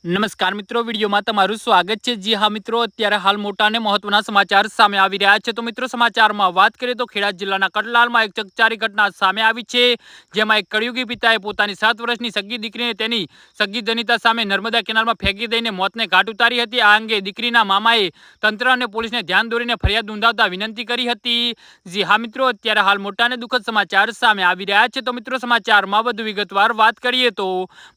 નમસ્કાર મિત્રો, વિડીયોમાં તમારું સ્વાગત છે। જી હા મિત્રો, અત્યારે હાલ મોટા અને મહત્વના સમાચાર સામે આવી રહ્યા છે। તો મિત્રો, સમાચારમાં વાત કરીએ તો ખેડા જિલ્લાના કડલાલમાં એક ચકચારી ઘટના સામે આવી છે, જેમાં એક કળયુગી પિતાએ પોતાની 7 વર્ષની સગી દીકરીને તેની સગી જનિતા સામે નર્મદા કેનાલમાં ફેંકી દઈને મોતને ઘાટ ઉતારી હતી। આ અંગે દીકરીના મામાએ તંત્ર અને પોલીસને ધ્યાન દોરીને ફરિયાદ નોંધાવતા વિનંતી કરી હતી। જી હા મિત્રો, અત્યારે હાલ મોટા અને દુઃખદ સમાચાર સામે આવી રહ્યા છે। તો મિત્રો, સમાચારમાં વધુ વિગતવાર વાત કરીએ તો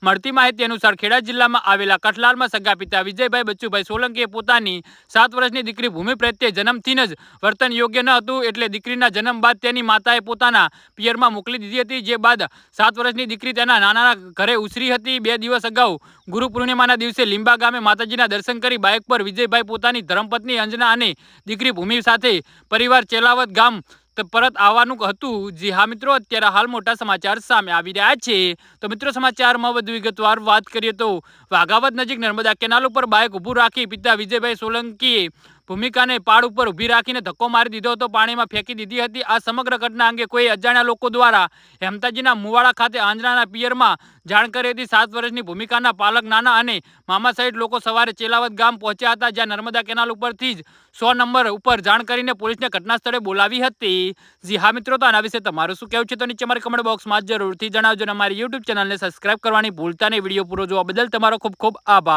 મળતી માહિતી અનુસાર ખેડા જિલ્લામાં આવેલા કઠલાલમાં સગા પિતા વિજયભાઈ બચ્ચુભાઈ સોલંકીએ પોતાની 7 વર્ષની દીકરી ભૂમિ પ્રત્યે જન્મથી જ વર્તન યોગ્ય ન હતું, એટલે દીકરીના જન્મ બાદ તેની માતાએ પોતાના પિયરમાં મોકલી દીધી હતી। જે બાદ 7 વર્ષની દીકરી તેના નાના ઘરે ઉછરી હતી। 2 દિવસ અગાઉ ગુરુ પૂર્ણિમાના દિવસે લીંબા ગામે માતાજીના દર્શન કરી બાઇક પર વિજયભાઈ પોતાની ધર્મપત્ની અંજના અને દીકરી ભૂમિ સાથે પરિવાર ચેલાવત ગામ પરત આવવાનું હતું। જી હા મિત્રો, અત્યારે હાલ મોટા સમાચાર સામે આવી રહ્યા છે। તો મિત્રો, સમાચારમાં વધુ વિગતવાર વાત કરીએ તો વાઘાવત નજીક નર્મદા કેનાલ ઉપર બાઇક ઊભું રાખી પિતા વિજયભાઈ સોલંકીએ ભૂમિકાને પાડ ઉપર ઊભી રાખીને ધક્કો મારી દીધો હતો, પાણીમાં ફેંકી દીધી હતી। આ સમગ્ર ઘટના અંગે કોઈ અજાણ્યા લોકો દ્વારા હેમતાજીના મુવાડા ખાતે આંજણાના પિયરમાં જાણ કરી હતી। 7 વર્ષની ભૂમિકાના પાલક નાના અને મામા સહિત લોકો સવારે ચેલાવત ગામ પહોંચ્યા હતા, જ્યાં નર્મદા કેનાલ ઉપરથી જ 100 નંબર ઉપર જાણ કરીને પોલીસને ઘટના સ્થળે બોલાવી હતી। જી હા મિત્રો, તો આના વિશે તમારું શું કહેવું છે તો નીચે અમારા કમેન્ટ બોક્સમાં જરૂરથી જણાવજો અને અમારી યુટ્યુબ ચેનલને સબસ્ક્રાઇબ કરવાની ભૂલતા નહીં। વિડીયો પૂરો જોવા બદલ તમારો ખૂબ ખૂબ આભાર।